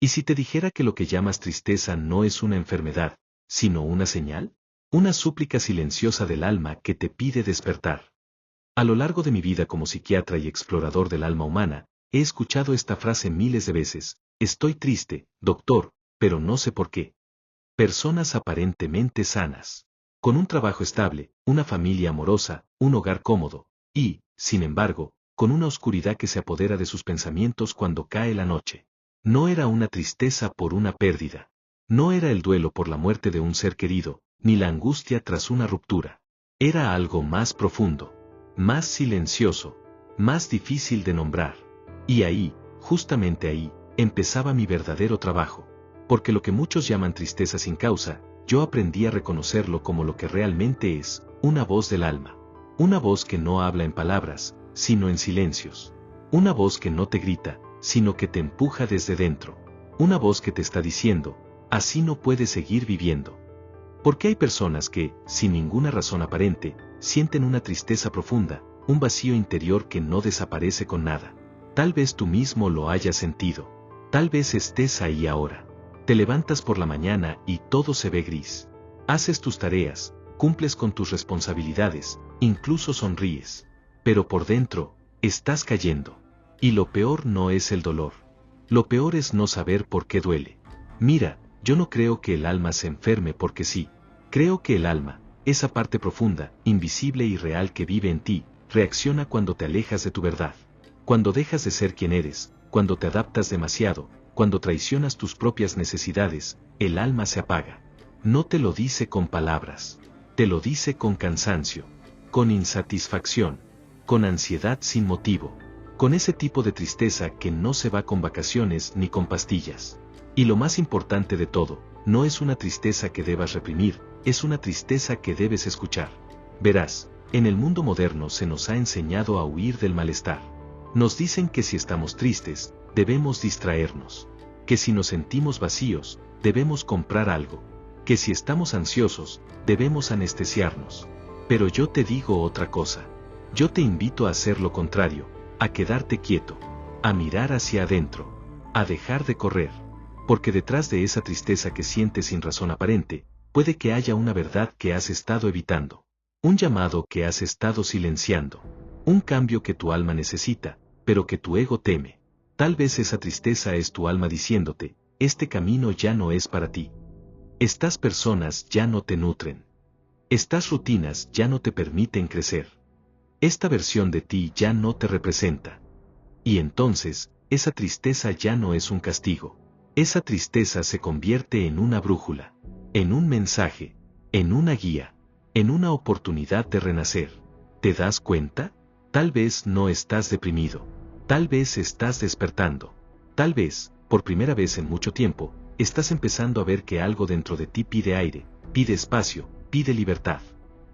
¿Y si te dijera que lo que llamas tristeza no es una enfermedad, sino una señal? Una súplica silenciosa del alma que te pide despertar. A lo largo de mi vida como psiquiatra y explorador del alma humana, he escuchado esta frase miles de veces: estoy triste, doctor, pero no sé por qué. Personas aparentemente sanas, con un trabajo estable, una familia amorosa, un hogar cómodo, y, sin embargo, con una oscuridad que se apodera de sus pensamientos cuando cae la noche. No era una tristeza por una pérdida. No era el duelo por la muerte de un ser querido, ni la angustia tras una ruptura. Era algo más profundo, más silencioso, más difícil de nombrar. Y ahí, justamente ahí, empezaba mi verdadero trabajo. Porque lo que muchos llaman tristeza sin causa, yo aprendí a reconocerlo como lo que realmente es: una voz del alma. Una voz que no habla en palabras, sino en silencios. Una voz que no te grita, sino que te empuja desde dentro. Una voz que te está diciendo: así no puedes seguir viviendo. Porque hay personas que, sin ninguna razón aparente, sienten una tristeza profunda, un vacío interior que no desaparece con nada. Tal vez tú mismo lo hayas sentido. Tal vez estés ahí ahora. Te levantas por la mañana y todo se ve gris. Haces tus tareas, cumples con tus responsabilidades, incluso sonríes. Pero por dentro, estás cayendo. Y lo peor no es el dolor. Lo peor es no saber por qué duele. Mira, yo no creo que el alma se enferme porque sí. Creo que el alma, esa parte profunda, invisible y real que vive en ti, reacciona cuando te alejas de tu verdad. Cuando dejas de ser quien eres, cuando te adaptas demasiado, cuando traicionas tus propias necesidades, el alma se apaga. No te lo dice con palabras. Te lo dice con cansancio, con insatisfacción, con ansiedad sin motivo, con ese tipo de tristeza que no se va con vacaciones ni con pastillas. Y lo más importante de todo, no es una tristeza que debas reprimir, es una tristeza que debes escuchar. Verás, en el mundo moderno se nos ha enseñado a huir del malestar. Nos dicen que si estamos tristes, debemos distraernos. Que si nos sentimos vacíos, debemos comprar algo. Que si estamos ansiosos, debemos anestesiarnos. Pero yo te digo otra cosa. Yo te invito a hacer lo contrario, a quedarte quieto, a mirar hacia adentro, a dejar de correr. Porque detrás de esa tristeza que sientes sin razón aparente, puede que haya una verdad que has estado evitando. Un llamado que has estado silenciando. Un cambio que tu alma necesita, pero que tu ego teme. Tal vez esa tristeza es tu alma diciéndote: este camino ya no es para ti. Estas personas ya no te nutren. Estas rutinas ya no te permiten crecer. Esta versión de ti ya no te representa. Y entonces, esa tristeza ya no es un castigo. Esa tristeza se convierte en una brújula, en un mensaje, en una guía, en una oportunidad de renacer. ¿Te das cuenta? Tal vez no estás deprimido. Tal vez estás despertando. Tal vez, por primera vez en mucho tiempo, estás empezando a ver que algo dentro de ti pide aire, pide espacio, pide libertad.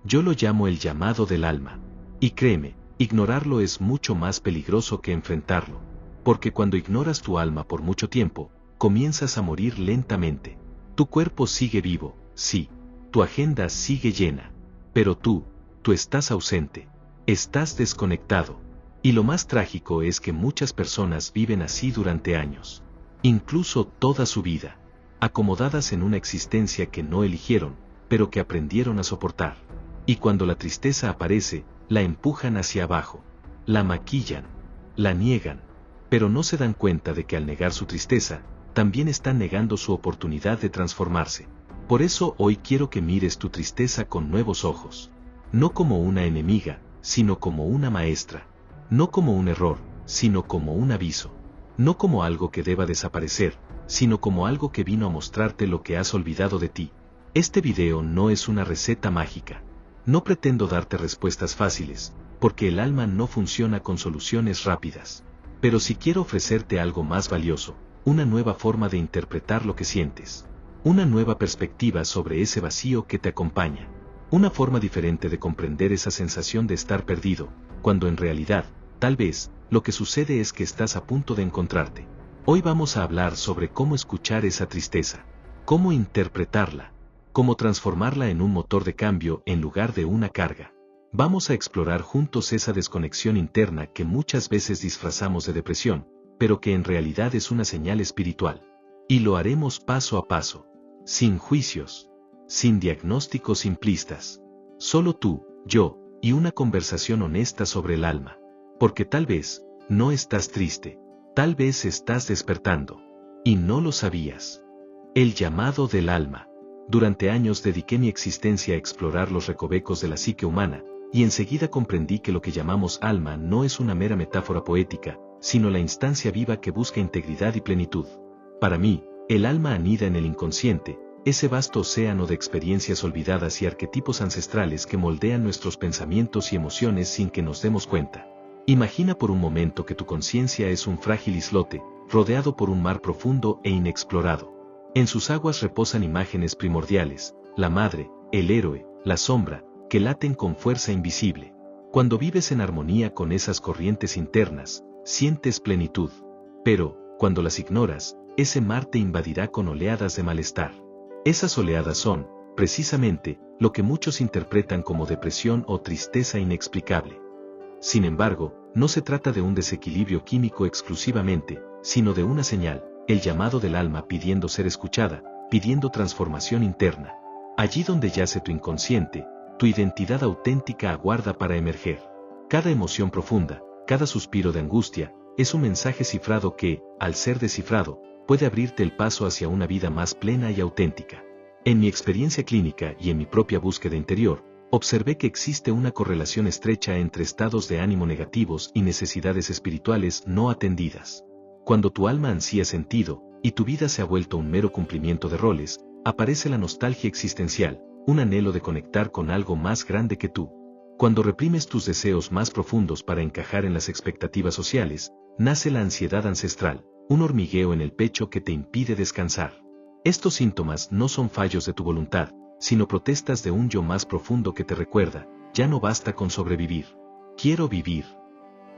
Yo lo llamo el llamado del alma. Y créeme, ignorarlo es mucho más peligroso que enfrentarlo. Porque cuando ignoras tu alma por mucho tiempo, comienzas a morir lentamente. Tu cuerpo sigue vivo, sí. Tu agenda sigue llena. Pero tú estás ausente. Estás desconectado. Y lo más trágico es que muchas personas viven así durante años. Incluso toda su vida. Acomodadas en una existencia que no eligieron, pero que aprendieron a soportar. Y cuando la tristeza aparece, la empujan hacia abajo. La maquillan. La niegan. Pero no se dan cuenta de que al negar su tristeza, también están negando su oportunidad de transformarse. Por eso hoy quiero que mires tu tristeza con nuevos ojos. No como una enemiga, sino como una maestra. No como un error, sino como un aviso. No como algo que deba desaparecer, sino como algo que vino a mostrarte lo que has olvidado de ti. Este video no es una receta mágica. No pretendo darte respuestas fáciles, porque el alma no funciona con soluciones rápidas. Pero sí quiero ofrecerte algo más valioso, una nueva forma de interpretar lo que sientes. Una nueva perspectiva sobre ese vacío que te acompaña. Una forma diferente de comprender esa sensación de estar perdido, cuando en realidad, tal vez, lo que sucede es que estás a punto de encontrarte. Hoy vamos a hablar sobre cómo escuchar esa tristeza, cómo interpretarla, cómo transformarla en un motor de cambio en lugar de una carga. Vamos a explorar juntos esa desconexión interna que muchas veces disfrazamos de depresión, pero que en realidad es una señal espiritual. Y lo haremos paso a paso, sin juicios, sin diagnósticos simplistas. Solo tú, yo, y una conversación honesta sobre el alma. Porque tal vez, no estás triste, tal vez estás despertando. Y no lo sabías. El llamado del alma. Durante años dediqué mi existencia a explorar los recovecos de la psique humana, y enseguida comprendí que lo que llamamos alma no es una mera metáfora poética, sino la instancia viva que busca integridad y plenitud. Para mí, el alma anida en el inconsciente, ese vasto océano de experiencias olvidadas y arquetipos ancestrales que moldean nuestros pensamientos y emociones sin que nos demos cuenta. Imagina por un momento que tu conciencia es un frágil islote, rodeado por un mar profundo e inexplorado. En sus aguas reposan imágenes primordiales, la madre, el héroe, la sombra, que laten con fuerza invisible. Cuando vives en armonía con esas corrientes internas, sientes plenitud. Pero, cuando las ignoras, ese mar te invadirá con oleadas de malestar. Esas oleadas son, precisamente, lo que muchos interpretan como depresión o tristeza inexplicable. Sin embargo, no se trata de un desequilibrio químico exclusivamente, sino de una señal, el llamado del alma pidiendo ser escuchada, pidiendo transformación interna. Allí donde yace tu inconsciente, tu identidad auténtica aguarda para emerger. Cada emoción profunda, cada suspiro de angustia, es un mensaje cifrado que, al ser descifrado, puede abrirte el paso hacia una vida más plena y auténtica. En mi experiencia clínica y en mi propia búsqueda interior, observé que existe una correlación estrecha entre estados de ánimo negativos y necesidades espirituales no atendidas. Cuando tu alma ansía sentido, y tu vida se ha vuelto un mero cumplimiento de roles, aparece la nostalgia existencial, un anhelo de conectar con algo más grande que tú. Cuando reprimes tus deseos más profundos para encajar en las expectativas sociales, nace la ansiedad ancestral, un hormigueo en el pecho que te impide descansar. Estos síntomas no son fallos de tu voluntad, sino protestas de un yo más profundo que te recuerda, ya no basta con sobrevivir. Quiero vivir.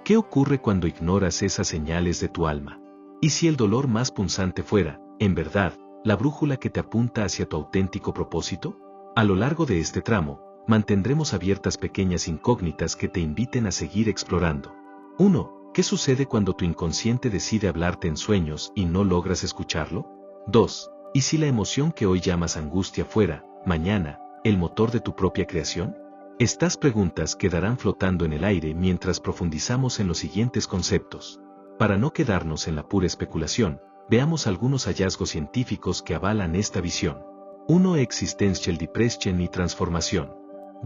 ¿Qué ocurre cuando ignoras esas señales de tu alma? ¿Y si el dolor más punzante fuera, en verdad, la brújula que te apunta hacia tu auténtico propósito? A lo largo de este tramo, mantendremos abiertas pequeñas incógnitas que te inviten a seguir explorando. 1. ¿Qué sucede cuando tu inconsciente decide hablarte en sueños y no logras escucharlo? 2. ¿Y si la emoción que hoy llamas angustia fuera, mañana, el motor de tu propia creación? Estas preguntas quedarán flotando en el aire mientras profundizamos en los siguientes conceptos. Para no quedarnos en la pura especulación, veamos algunos hallazgos científicos que avalan esta visión. 1. Existential Depression y transformación.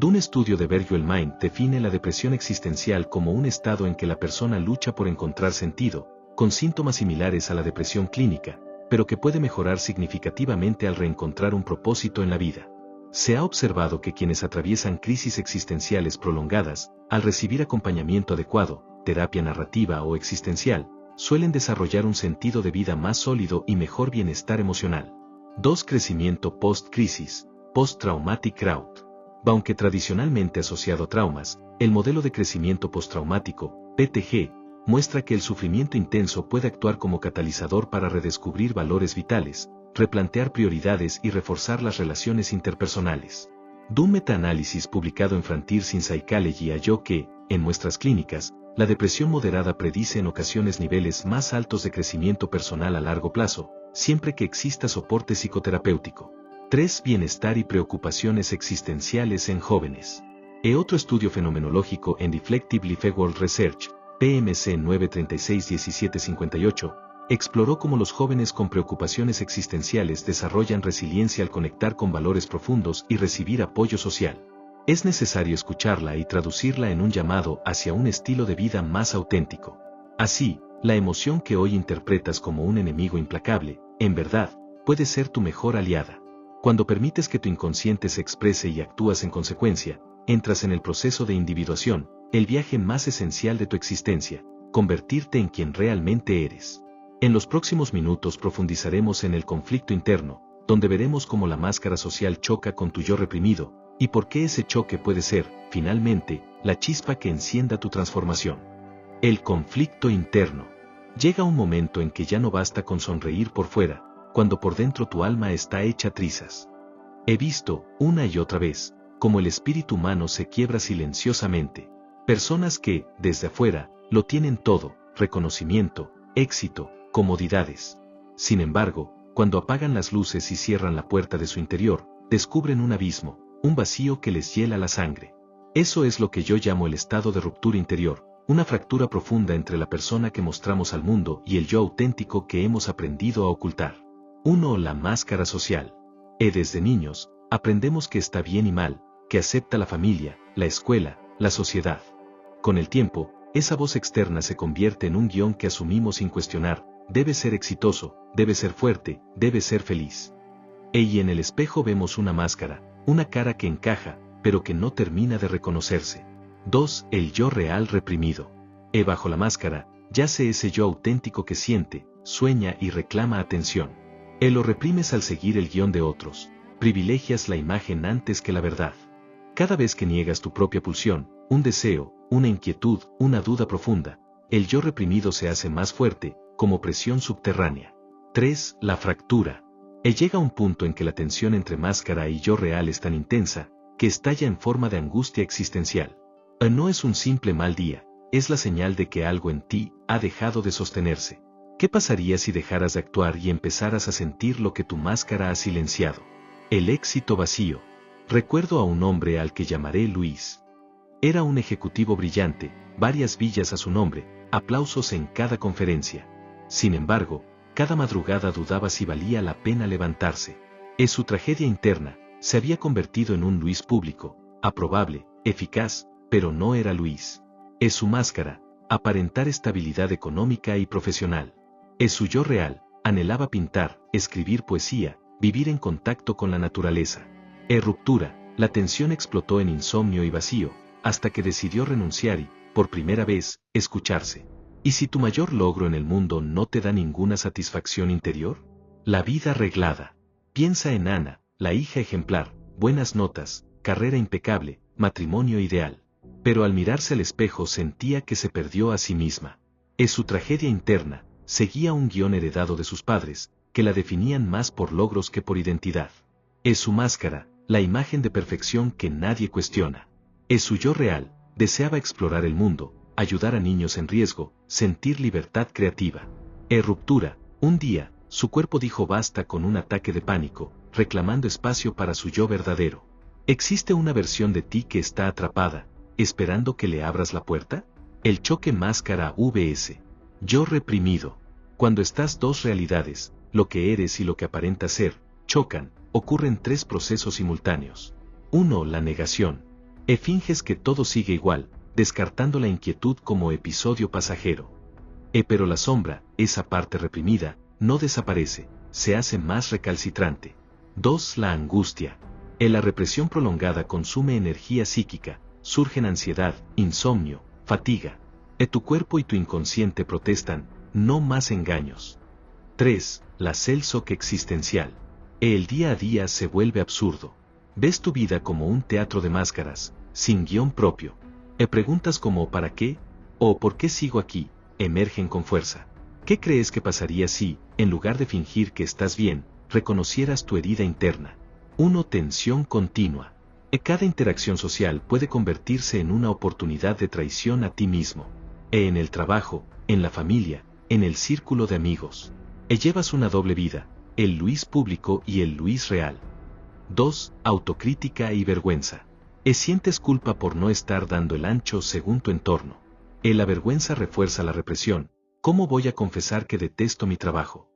Un estudio de Bergel Mind define la depresión existencial como un estado en que la persona lucha por encontrar sentido, con síntomas similares a la depresión clínica, pero que puede mejorar significativamente al reencontrar un propósito en la vida. Se ha observado que quienes atraviesan crisis existenciales prolongadas, al recibir acompañamiento adecuado, terapia narrativa o existencial, suelen desarrollar un sentido de vida más sólido y mejor bienestar emocional. 2. Crecimiento post-crisis, post-traumatic growth. Aunque tradicionalmente asociado a traumas, el modelo de crecimiento postraumático, PTG, muestra que el sufrimiento intenso puede actuar como catalizador para redescubrir valores vitales, replantear prioridades y reforzar las relaciones interpersonales. Un metaanálisis publicado en Frontiers in Psychology halló que, en muestras clínicas, la depresión moderada predice en ocasiones niveles más altos de crecimiento personal a largo plazo, siempre que exista soporte psicoterapéutico. 3. Bienestar y preocupaciones existenciales en jóvenes. Otro estudio fenomenológico en Deflective Life World Research, PMC 936-1758, exploró cómo los jóvenes con preocupaciones existenciales desarrollan resiliencia al conectar con valores profundos y recibir apoyo social. Es necesario escucharla y traducirla en un llamado hacia un estilo de vida más auténtico. Así, la emoción que hoy interpretas como un enemigo implacable, en verdad, puede ser tu mejor aliada. Cuando permites que tu inconsciente se exprese y actúas en consecuencia, entras en el proceso de individuación, el viaje más esencial de tu existencia, convertirte en quien realmente eres. En los próximos minutos profundizaremos en el conflicto interno, donde veremos cómo la máscara social choca con tu yo reprimido, y por qué ese choque puede ser, finalmente, la chispa que encienda tu transformación. El conflicto interno. Llega un momento en que ya no basta con sonreír por fuera, cuando por dentro tu alma está hecha trizas. He visto, una y otra vez, cómo el espíritu humano se quiebra silenciosamente. Personas que, desde afuera, lo tienen todo, reconocimiento, éxito, comodidades. Sin embargo, cuando apagan las luces y cierran la puerta de su interior, descubren un abismo, un vacío que les hiela la sangre. Eso es lo que yo llamo el estado de ruptura interior, una fractura profunda entre la persona que mostramos al mundo y el yo auténtico que hemos aprendido a ocultar. 1. La máscara social. Desde niños, aprendemos que está bien y mal, que acepta la familia, la escuela, la sociedad. Con el tiempo, esa voz externa se convierte en un guión que asumimos sin cuestionar: debe ser exitoso, debe ser fuerte, debe ser feliz. Y en el espejo vemos una máscara, una cara que encaja, pero que no termina de reconocerse. 2. El yo real reprimido. Bajo la máscara, yace ese yo auténtico que siente, sueña y reclama atención. Lo reprimes al seguir el guión de otros. Privilegias la imagen antes que la verdad. Cada vez que niegas tu propia pulsión, un deseo, una inquietud, una duda profunda, el yo reprimido se hace más fuerte, como presión subterránea. 3. La fractura. Llega un punto en que la tensión entre máscara y yo real es tan intensa, que estalla en forma de angustia existencial. No es un simple mal día, es la señal de que algo en ti ha dejado de sostenerse. ¿Qué pasaría si dejaras de actuar y empezaras a sentir lo que tu máscara ha silenciado? El éxito vacío. Recuerdo a un hombre al que llamaré Luis. Era un ejecutivo brillante, varias villas a su nombre, aplausos en cada conferencia. Sin embargo, cada madrugada dudaba si valía la pena levantarse. Su tragedia interna se había convertido en un Luis público, aprobable, eficaz, pero no era Luis. Su máscara, aparentar estabilidad económica y profesional. Su yo real, anhelaba pintar, escribir poesía, vivir en contacto con la naturaleza. Ruptura, la tensión explotó en insomnio y vacío, hasta que decidió renunciar y, por primera vez, escucharse. ¿Y si tu mayor logro en el mundo no te da ninguna satisfacción interior? La vida arreglada. Piensa en Ana, la hija ejemplar, buenas notas, carrera impecable, matrimonio ideal. Pero al mirarse al espejo sentía que se perdió a sí misma. Su tragedia interna seguía un guión heredado de sus padres, que la definían más por logros que por identidad. Su máscara, la imagen de perfección que nadie cuestiona. Su yo real, deseaba explorar el mundo, ayudar a niños en riesgo, sentir libertad creativa. Ruptura, un día, su cuerpo dijo basta con un ataque de pánico, reclamando espacio para su yo verdadero. ¿Existe una versión de ti que está atrapada, esperando que le abras la puerta? El choque máscara vs. Yo reprimido. Cuando estas dos realidades, lo que eres y lo que aparentas ser, chocan, ocurren tres procesos simultáneos. 1. La negación. Finges que todo sigue igual, descartando la inquietud como episodio pasajero. Pero la sombra, esa parte reprimida, no desaparece, se hace más recalcitrante. 2. La angustia. La represión prolongada consume energía psíquica, surgen ansiedad, insomnio, fatiga. Tu cuerpo y tu inconsciente protestan, no más engaños. 3. La selsoc existencial. El día a día se vuelve absurdo. Ves tu vida como un teatro de máscaras, sin guión propio. Preguntas como ¿para qué? O ¿por qué sigo aquí? Emergen con fuerza. ¿Qué crees que pasaría si, en lugar de fingir que estás bien, reconocieras tu herida interna? 1. Tensión continua. Cada interacción social puede convertirse en una oportunidad de traición a ti mismo. En el trabajo, en la familia, en el círculo de amigos. Llevas una doble vida, el Luis público y el Luis real. 2. Autocrítica y vergüenza. Sientes culpa por no estar dando el ancho según tu entorno. La vergüenza refuerza la represión. ¿Cómo voy a confesar que detesto mi trabajo?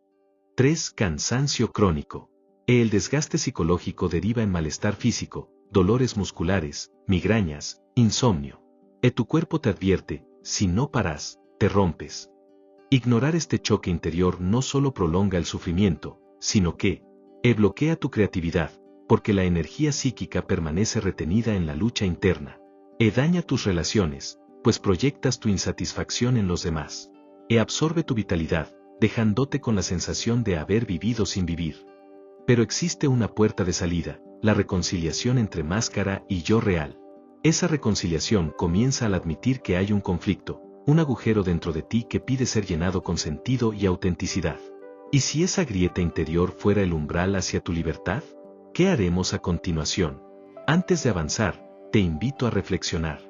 3. Cansancio crónico. El desgaste psicológico deriva en malestar físico, dolores musculares, migrañas, insomnio. Tu cuerpo te advierte, si no paras, te rompes. Ignorar este choque interior no solo prolonga el sufrimiento, sino que bloquea tu creatividad, porque la energía psíquica permanece retenida en la lucha interna. Daña tus relaciones, pues proyectas tu insatisfacción en los demás. Absorbe tu vitalidad, dejándote con la sensación de haber vivido sin vivir. Pero existe una puerta de salida, la reconciliación entre máscara y yo real. Esa reconciliación comienza al admitir que hay un conflicto, un agujero dentro de ti que pide ser llenado con sentido y autenticidad. ¿Y si esa grieta interior fuera el umbral hacia tu libertad? ¿Qué haremos a continuación? Antes de avanzar, te invito a reflexionar.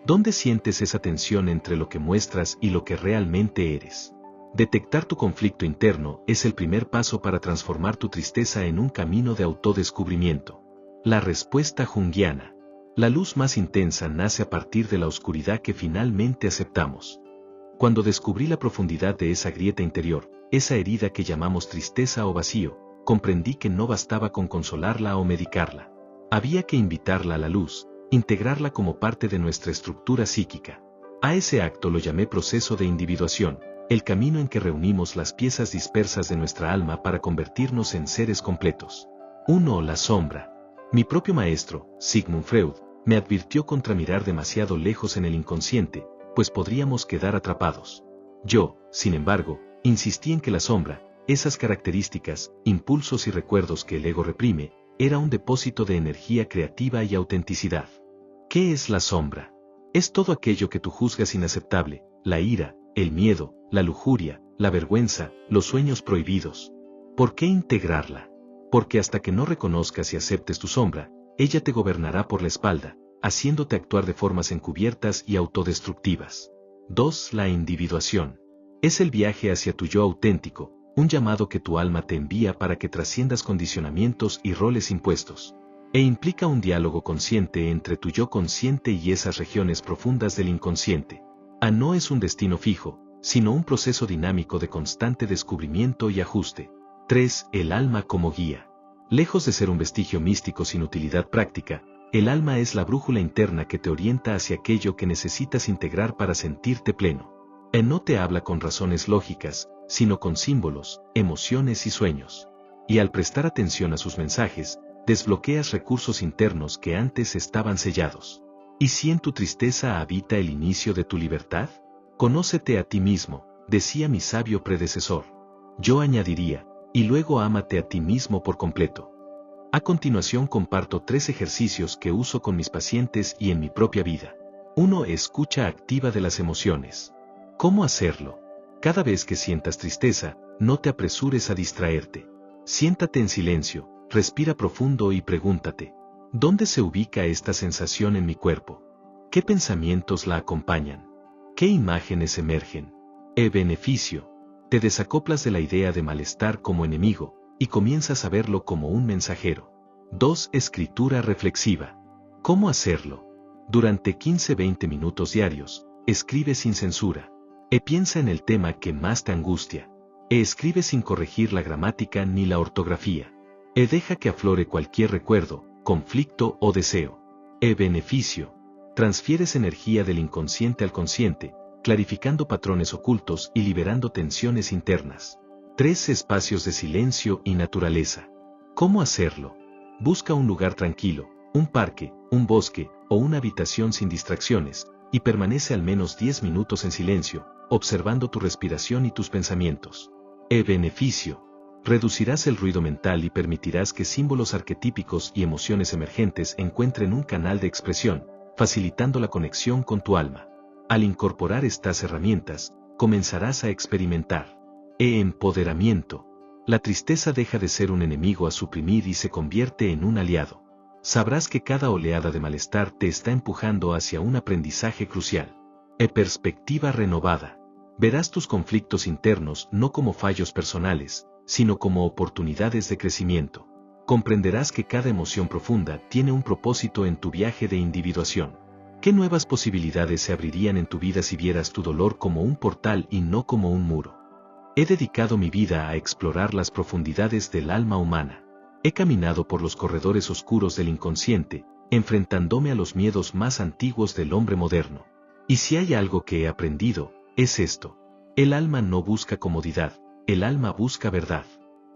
¿Dónde sientes esa tensión entre lo que muestras y lo que realmente eres? Detectar tu conflicto interno es el primer paso para transformar tu tristeza en un camino de autodescubrimiento. La respuesta junguiana. La luz más intensa nace a partir de la oscuridad que finalmente aceptamos. Cuando descubrí la profundidad de esa grieta interior, esa herida que llamamos tristeza o vacío, comprendí que no bastaba con consolarla o medicarla. Había que invitarla a la luz, integrarla como parte de nuestra estructura psíquica. A ese acto lo llamé proceso de individuación, el camino en que reunimos las piezas dispersas de nuestra alma para convertirnos en seres completos. 1. La sombra. Mi propio maestro, Sigmund Freud, me advirtió contra mirar demasiado lejos en el inconsciente, pues podríamos quedar atrapados. Yo, sin embargo, insistí en que la sombra, esas características, impulsos y recuerdos que el ego reprime, era un depósito de energía creativa y autenticidad. ¿Qué es la sombra? Es todo aquello que tú juzgas inaceptable, la ira, el miedo, la lujuria, la vergüenza, los sueños prohibidos. ¿Por qué integrarla? Porque hasta que no reconozcas y aceptes tu sombra, ella te gobernará por la espalda, haciéndote actuar de formas encubiertas y autodestructivas. 2. La individuación. Es el viaje hacia tu yo auténtico, un llamado que tu alma te envía para que trasciendas condicionamientos y roles impuestos. E implica un diálogo consciente entre tu yo consciente y esas regiones profundas del inconsciente. No es un destino fijo, sino un proceso dinámico de constante descubrimiento y ajuste. 3. El alma como guía. Lejos de ser un vestigio místico sin utilidad práctica, el alma es la brújula interna que te orienta hacia aquello que necesitas integrar para sentirte pleno. No te habla con razones lógicas, sino con símbolos, emociones y sueños. Y al prestar atención a sus mensajes, desbloqueas recursos internos que antes estaban sellados. ¿Y si en tu tristeza habita el inicio de tu libertad? Conócete a ti mismo, decía mi sabio predecesor. Yo añadiría, y luego ámate a ti mismo por completo. A continuación comparto 3 ejercicios que uso con mis pacientes y en mi propia vida. 1. Escucha activa de las emociones. ¿Cómo hacerlo? Cada vez que sientas tristeza, no te apresures a distraerte. Siéntate en silencio, respira profundo y pregúntate, ¿dónde se ubica esta sensación en mi cuerpo? ¿Qué pensamientos la acompañan? ¿Qué imágenes emergen? Beneficio. Te desacoplas de la idea de malestar como enemigo, y comienzas a verlo como un mensajero. 2. Escritura reflexiva. ¿Cómo hacerlo? Durante 15-20 minutos diarios, escribe sin censura. Piensa en el tema que más te angustia. Escribe sin corregir la gramática ni la ortografía. Deja que aflore cualquier recuerdo, conflicto o deseo. Beneficio. Transfieres energía del inconsciente al consciente, clarificando patrones ocultos y liberando tensiones internas. 3. Espacios de silencio y naturaleza. ¿Cómo hacerlo? Busca un lugar tranquilo, un parque, un bosque o una habitación sin distracciones, y permanece al menos 10 minutos en silencio, observando tu respiración y tus pensamientos. Beneficio. Reducirás el ruido mental y permitirás que símbolos arquetípicos y emociones emergentes encuentren un canal de expresión, facilitando la conexión con tu alma. Al incorporar estas herramientas, comenzarás a experimentar empoderamiento. La tristeza deja de ser un enemigo a suprimir y se convierte en un aliado. Sabrás que cada oleada de malestar te está empujando hacia un aprendizaje crucial. Perspectiva renovada. Verás tus conflictos internos no como fallos personales, sino como oportunidades de crecimiento. Comprenderás que cada emoción profunda tiene un propósito en tu viaje de individuación. ¿Qué nuevas posibilidades se abrirían en tu vida si vieras tu dolor como un portal y no como un muro? He dedicado mi vida a explorar las profundidades del alma humana. He caminado por los corredores oscuros del inconsciente, enfrentándome a los miedos más antiguos del hombre moderno. Y si hay algo que he aprendido, es esto. El alma no busca comodidad, el alma busca verdad.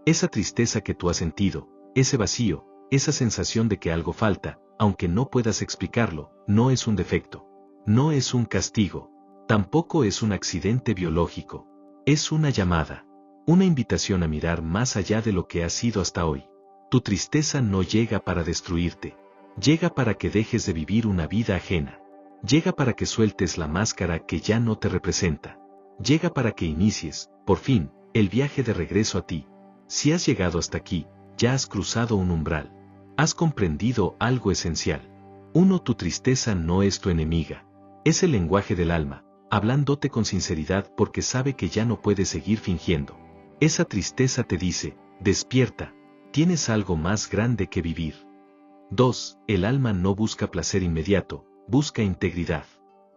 Esa tristeza que tú has sentido, ese vacío, esa sensación de que algo falta, aunque no puedas explicarlo, no es un defecto. No es un castigo. Tampoco es un accidente biológico. Es una llamada. Una invitación a mirar más allá de lo que has sido hasta hoy. Tu tristeza no llega para destruirte. Llega para que dejes de vivir una vida ajena. Llega para que sueltes la máscara que ya no te representa. Llega para que inicies, por fin, el viaje de regreso a ti. Si has llegado hasta aquí, ya has cruzado un umbral. Has comprendido algo esencial. 1. Tu tristeza no es tu enemiga. Es el lenguaje del alma, hablándote con sinceridad porque sabe que ya no puedes seguir fingiendo. Esa tristeza te dice, despierta, tienes algo más grande que vivir. 2. El alma no busca placer inmediato, busca integridad.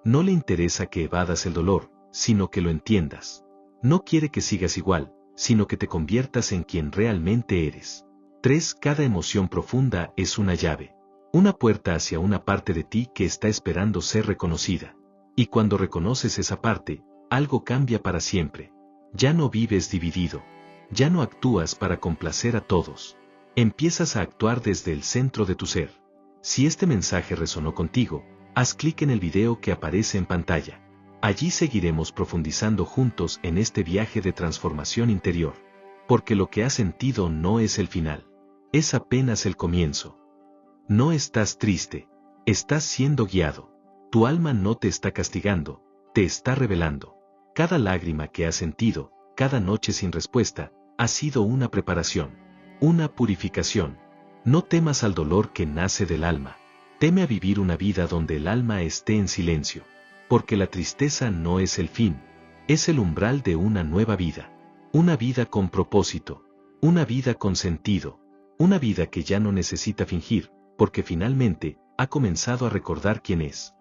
No le interesa que evadas el dolor, sino que lo entiendas. No quiere que sigas igual, sino que te conviertas en quien realmente eres. 3. Cada emoción profunda es una llave. Una puerta hacia una parte de ti que está esperando ser reconocida. Y cuando reconoces esa parte, algo cambia para siempre. Ya no vives dividido. Ya no actúas para complacer a todos. Empiezas a actuar desde el centro de tu ser. Si este mensaje resonó contigo, haz clic en el video que aparece en pantalla. Allí seguiremos profundizando juntos en este viaje de transformación interior. Porque lo que has sentido no es el final. Es apenas el comienzo. No estás triste. Estás siendo guiado. Tu alma no te está castigando, te está revelando. Cada lágrima que has sentido, cada noche sin respuesta, ha sido una preparación. Una purificación. No temas al dolor que nace del alma. Teme a vivir una vida donde el alma esté en silencio. Porque la tristeza no es el fin, es el umbral de una nueva vida. Una vida con propósito. Una vida con sentido. Una vida que ya no necesita fingir, porque finalmente, ha comenzado a recordar quién es.